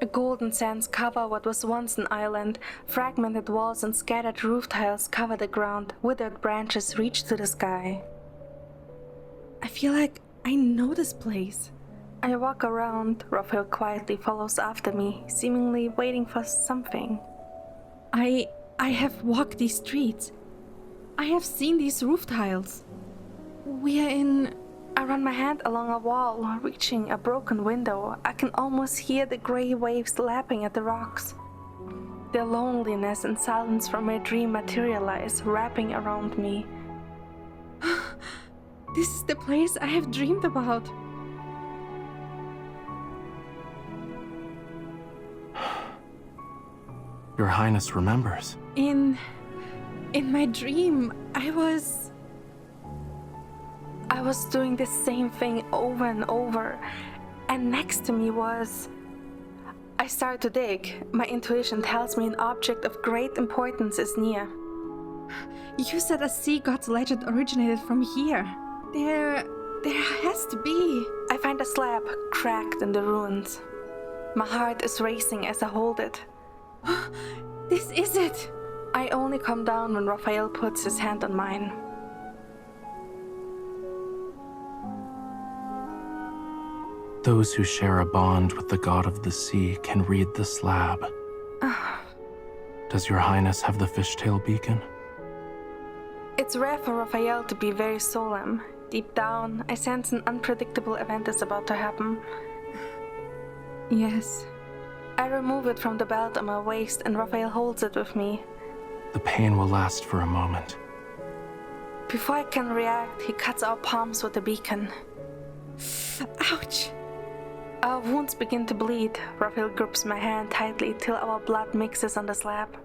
Golden sands cover what was once an island. Fragmented walls and scattered roof tiles cover the ground. Withered branches reach to the sky. I feel like I know this place. I walk around. Rafayel quietly follows after me, seemingly waiting for something. I have walked these streets. I have seen these roof tiles. We are in... I run my hand along a wall, reaching a broken window. I can almost hear the gray waves lapping at the rocks. The loneliness and silence from my dream materialize, wrapping around me. This is the place I have dreamed about. Your Highness remembers. In my dream, I was doing the same thing over and over, and next to me was... I start to dig. My intuition tells me an object of great importance is near. You said a sea god's legend originated from here. There has to be. I find a slab cracked in the ruins. My heart is racing as I hold it. This is it! I only come down when Rafayel puts his hand on mine. Those who share a bond with the god of the sea can read the slab. Does your Highness have the fishtail beacon? It's rare for Rafayel to be very solemn. Deep down, I sense an unpredictable event is about to happen. Yes. I remove it from the belt on my waist and Rafayel holds it with me. The pain will last for a moment. Before I can react, he cuts our palms with the beacon. Ouch! Our wounds begin to bleed. Rafayel grips my hand tightly till our blood mixes on the slab.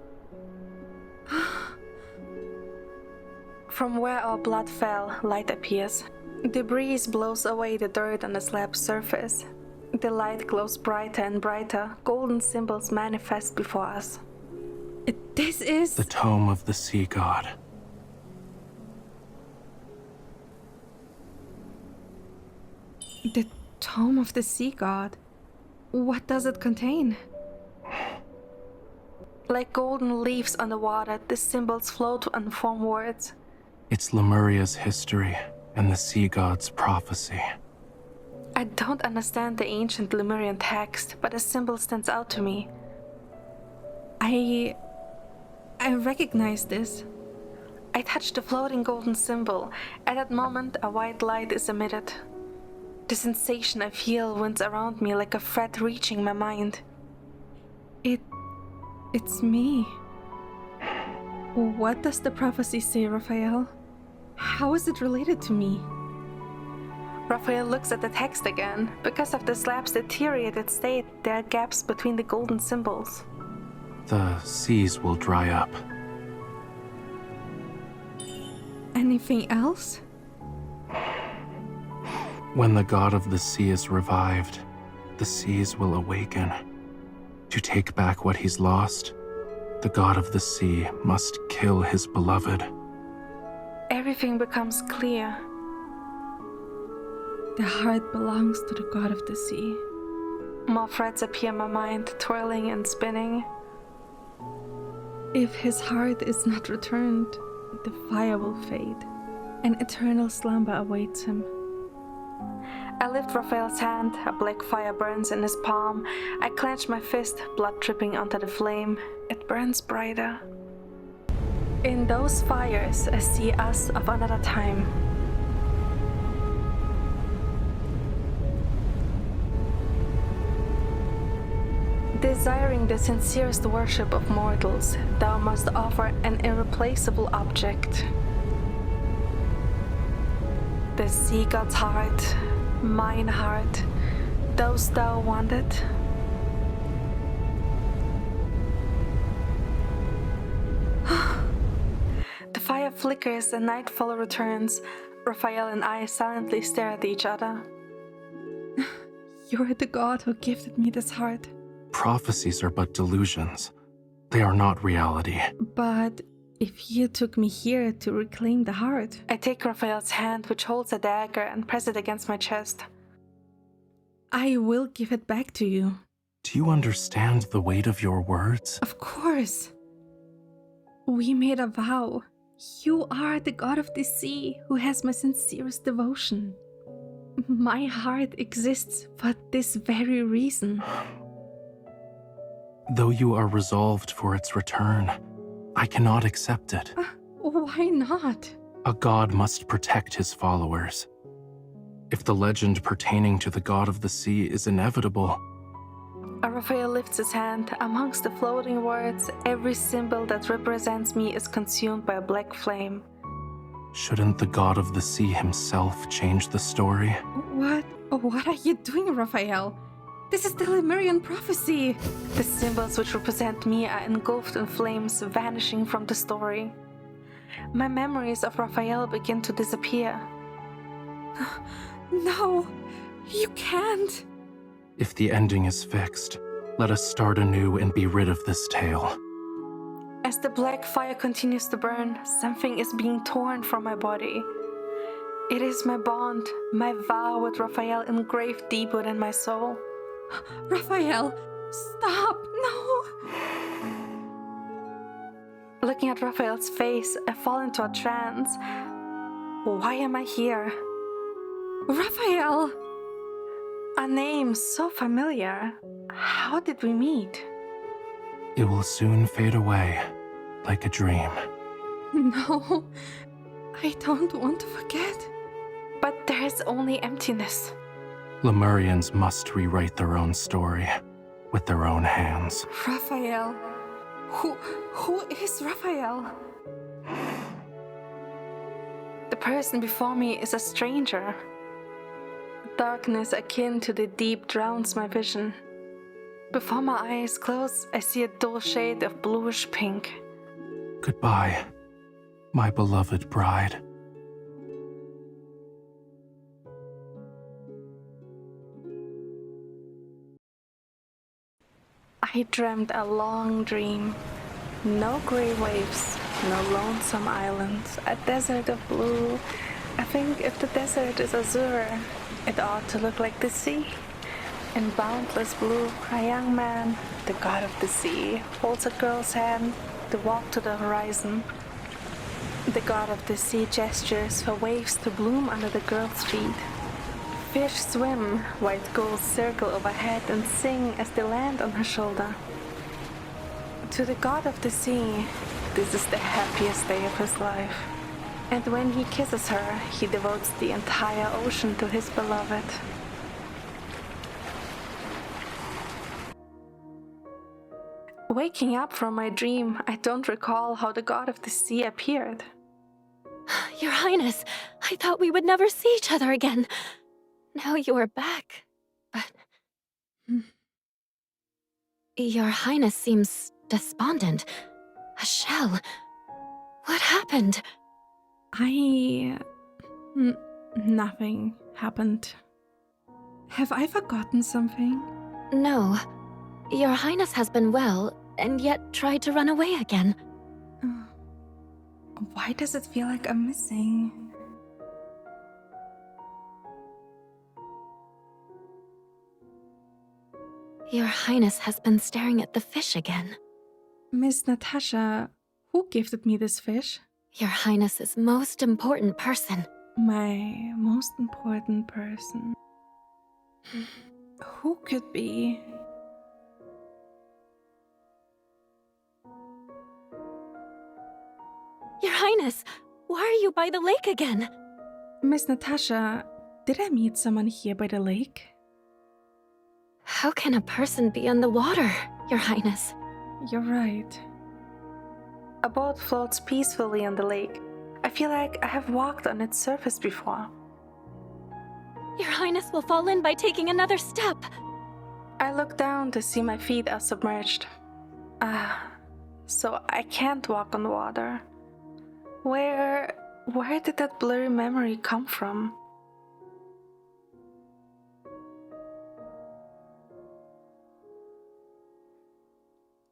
From where our blood fell, light appears. The breeze blows away the dirt on the slab's surface. The light glows brighter and brighter. Golden symbols manifest before us. This is... the tome of the sea god. The tome of the sea god? What does it contain? Like golden leaves on the water, the symbols flow to unformed words. It's Lemuria's history and the sea god's prophecy. I don't understand the ancient Lemurian text, but a symbol stands out to me. I recognize this. I touch the floating golden symbol. At that moment, a white light is emitted. The sensation I feel winds around me like a thread reaching my mind. It's me. What does the prophecy say, Rafayel? How is it related to me? Rafayel looks at the text again. Because of the slab's deteriorated state, there are gaps between the golden symbols. The seas will dry up. Anything else? When the god of the sea is revived, the seas will awaken. To take back what he's lost, the god of the sea must kill his beloved. Everything becomes clear. The heart belongs to the god of the sea. More threads appear in my mind, twirling and spinning. If his heart is not returned, the fire will fade. An eternal slumber awaits him. I lift Rafayel's hand, a black fire burns in his palm. I clench my fist, blood dripping onto the flame. It burns brighter. In those fires, I see us of another time. Desiring the sincerest worship of mortals, thou must offer an irreplaceable object. The sea god's heart, mine heart, those thou wanted. The fire flickers and nightfall returns. Rafayel and I silently stare at each other. You're the god who gifted me this heart. Prophecies are but delusions. They are not reality. But if you took me here to reclaim the heart... I take Rafayel's hand, which holds a dagger, and press it against my chest. I will give it back to you. Do Do you understand the weight of your words? Of course. We made a vow. You are the god of the sea who has my sincerest devotion. My heart exists for this very reason. Though you are resolved for its return, I cannot accept it. Why not? A god must protect his followers. If the legend pertaining to the god of the sea is inevitable, Rafayel lifts his hand. Amongst the floating words, every symbol that represents me is consumed by a black flame. shouldn't the god of the sea himself change the story? What are you doing, Rafayel? This is the Lemurian prophecy. The symbols which represent me are engulfed in flames, vanishing from the story. My memories of Rafayel begin to disappear. No, you can't. If the ending is fixed, let us start anew and be rid of this tale. As the black fire continues to burn, something is being torn from my body. It is my bond, my vow with Rafayel engraved deep within my soul. Rafayel, stop, no! Looking at Raphael's face, I fall into a trance. Why am I here? Rafayel! A name so familiar. How did we meet? It will soon fade away, like a dream. No, I don't want to forget. But there is only emptiness. Lemurians must rewrite their own story, with their own hands. Rafayel. Who is Rafayel? The person before me is a stranger. Darkness akin to the deep drowns my vision. Before my eyes close, I see a dull shade of bluish pink. Goodbye, my beloved bride. I dreamt a long dream. No gray waves, no lonesome islands, a desert of blue. I think if the desert is azure, it ought to look like the sea. In boundless blue, a young man, the god of the sea, holds a girl's hand to walk to the horizon. The god of the sea gestures for waves to bloom under the girl's feet. Fish swim, white gulls circle overhead and sing as they land on her shoulder. To the god of the sea, this is the happiest day of his life. And when he kisses her, he devotes the entire ocean to his beloved. Waking up from my dream, I don't recall how the god of the sea appeared. Your Highness, I thought we would never see each other again. Now you are back, but... Your Highness seems despondent. A shell. What happened? Nothing happened. Have I forgotten something? No. Your Highness has been well, and yet tried to run away again. Why does it feel like I'm missing? Your Highness has been staring at the fish again. Miss Natasha, who gifted me this fish? Your Highness's most important person. My most important person. Who could be? Your Highness, why are you by the lake again? Miss Natasha, did I meet someone here by the lake? How can a person be on the water, Your Highness? You're right. A boat floats peacefully on the lake. I feel like I have walked on its surface before. Your Highness will fall in by taking another step. I look down to see my feet are submerged. So I can't walk on water. Where did that blurry memory come from?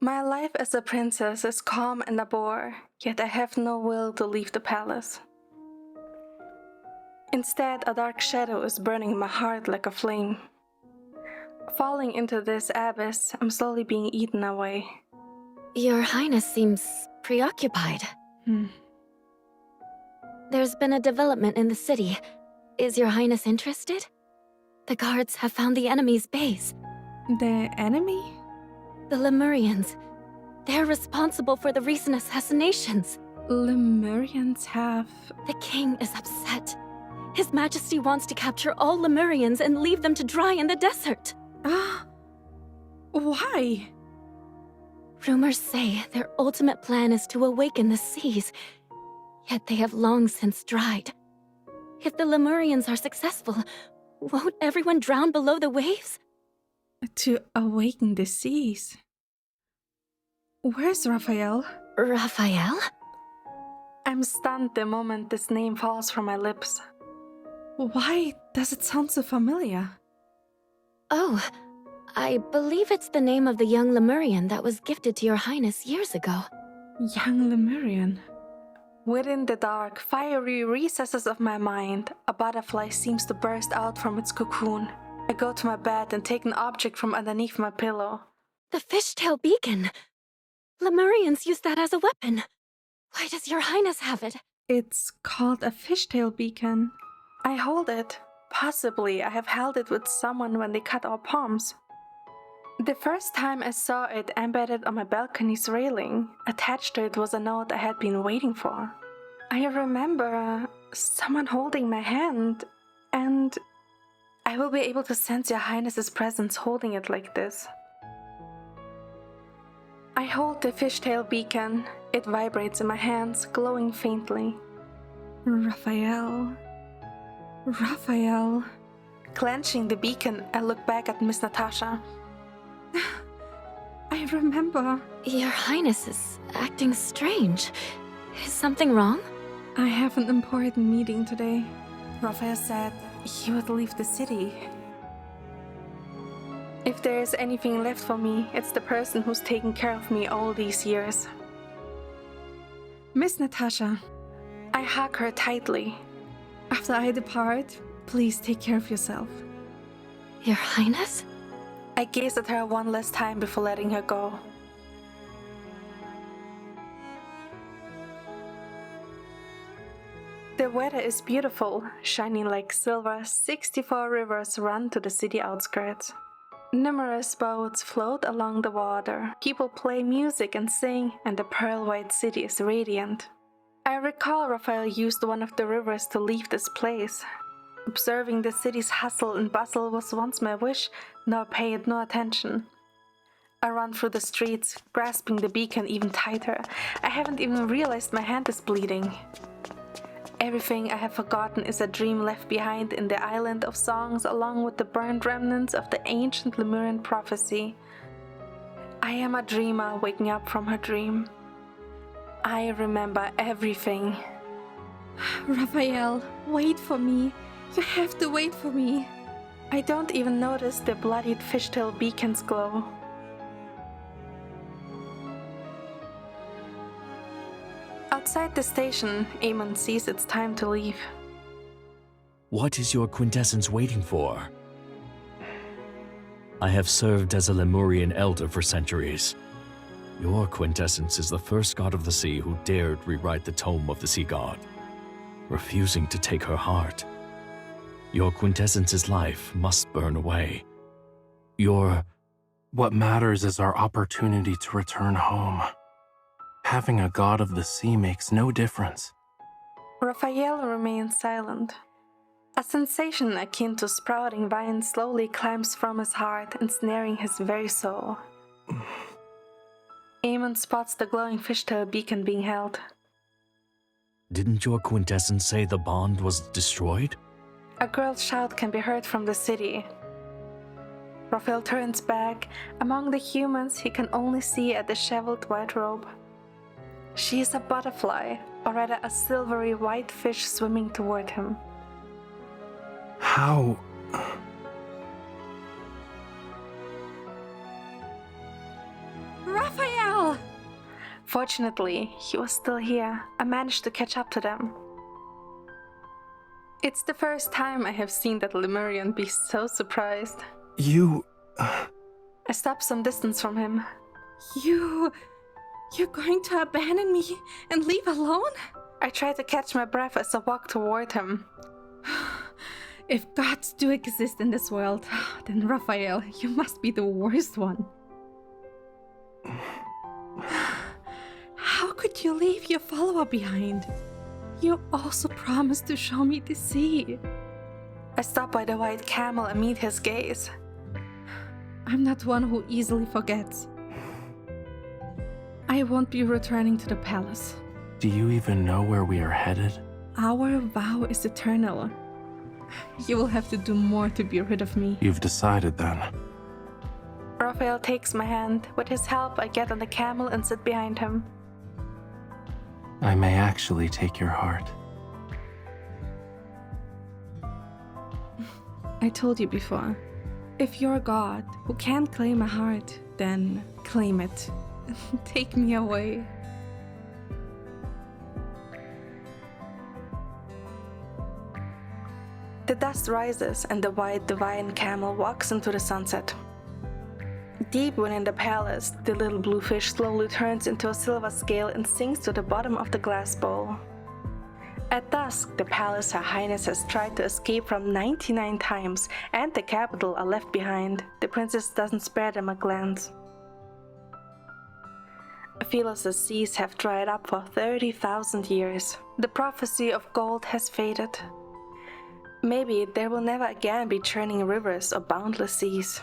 My life as a princess is calm and a bore, yet I have no will to leave the palace. Instead, a dark shadow is burning my heart like a flame. Falling into this abyss, I'm slowly being eaten away. Your Highness seems preoccupied. There's been a development in the city. Is Your Highness interested? The guards have found the enemy's base. The enemy? The Lemurians. They're responsible for the recent assassinations. Lemurians have... The king is upset. His Majesty wants to capture all Lemurians and leave them to dry in the desert. Why? Rumors say their ultimate plan is to awaken the seas, yet they have long since dried. If the Lemurians are successful, won't everyone drown below the waves? To awaken the seas. Where's Rafayel? Rafayel? I'm stunned the moment this name falls from my lips. Why does it sound so familiar? Oh, I believe it's the name of the young Lemurian that was gifted to Your Highness years ago. Young Lemurian. Within the dark, fiery recesses of my mind, a butterfly seems to burst out from its cocoon. I go to my bed and take an object from underneath my pillow. The fishtail beacon! Lemurians use that as a weapon. Why does Your Highness have it? It's called a fishtail beacon. I hold it. Possibly I have held it with someone when they cut our palms. The first time I saw it embedded on my balcony's railing, attached to it was a note I had been waiting for. I remember someone holding my hand, and I will be able to sense Your Highness's presence holding it like this. I hold the fishtail beacon. It vibrates in my hands, glowing faintly. Rafayel. Rafayel. Clenching the beacon, I look back at Miss Natasha. I remember. Your Highness is acting strange. Is something wrong? I have an important meeting today. Rafayel said he would leave the city. If there is anything left for me, it's the person who's taken care of me all these years. Miss Natasha. I hug her tightly. After I depart, please take care of yourself. Your Highness? I gaze at her one last time before letting her go. The weather is beautiful, shining like silver. 64 rivers run to the city outskirts. Numerous boats float along the water. People play music and sing, and the pearl-white city is radiant. I recall Rafayel used one of the rivers to leave this place. Observing the city's hustle and bustle was once my wish, now pay it no attention. I run through the streets, grasping the beacon even tighter. I haven't even realized my hand is bleeding. Everything I have forgotten is a dream left behind in the island of songs, along with the burned remnants of the ancient Lemurian prophecy. I am a dreamer waking up from her dream. I remember everything. Rafayel, wait for me. You have to wait for me. I don't even notice the bloodied fishtail beacon's glow. Outside the station, Amon sees it's time to leave. What is your quintessence waiting for? I have served as a Lemurian elder for centuries. Your quintessence is the first god of the sea who dared rewrite the tome of the sea god, refusing to take her heart. Your quintessence's life must burn away. What matters is our opportunity to return home. Having a god of the sea makes no difference. Rafayel remains silent. A sensation akin to sprouting vines slowly climbs from his heart, ensnaring his very soul. Amon spots the glowing fishtail beacon being held. Didn't your quintessence say the bond was destroyed? A girl's shout can be heard from the city. Rafayel turns back. Among the humans, he can only see a disheveled white robe. She is a butterfly, or rather a silvery white fish swimming toward him. How? Rafayel! Fortunately, he was still here. I managed to catch up to them. It's the first time I have seen that Lemurian be so surprised. You... I stop some distance from him. You're going to abandon me and leave alone? I try to catch my breath as I walk toward him. If gods do exist in this world, then Rafayel, you must be the worst one. How could you leave your follower behind? You also promised to show me the sea. I stop by the white camel and meet his gaze. I'm not one who easily forgets. I won't be returning to the palace. Do you even know where we are headed? Our vow is eternal. You will have to do more to be rid of me. You've decided then. Rafayel takes my hand. With his help, I get on the camel and sit behind him. I may actually take your heart. I told you before. If you're a god who can't claim a heart, then claim it. Take me away. The dust rises and the white divine camel walks into the sunset. Deep within the palace, the little blue fish slowly turns into a silver scale and sinks to the bottom of the glass bowl. At dusk, the palace Her Highness has tried to escape from 99 times, and the capital are left behind. The princess doesn't spare them a glance. I feel as the seas have dried up for 30,000 years. The prophecy of gold has faded. Maybe there will never again be churning rivers or boundless seas.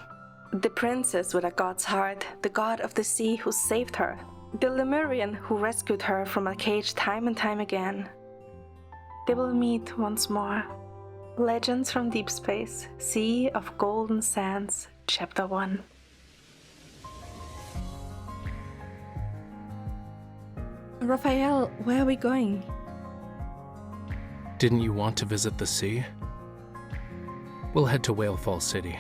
The princess with a god's heart, the god of the sea who saved her, the Lemurian who rescued her from a cage time and time again. They will meet once more. Legends from Deepspace, Sea of Golden Sands, Chapter 1. Rafayel, where are we going? Didn't you want to visit the sea? We'll head to Whalefall City.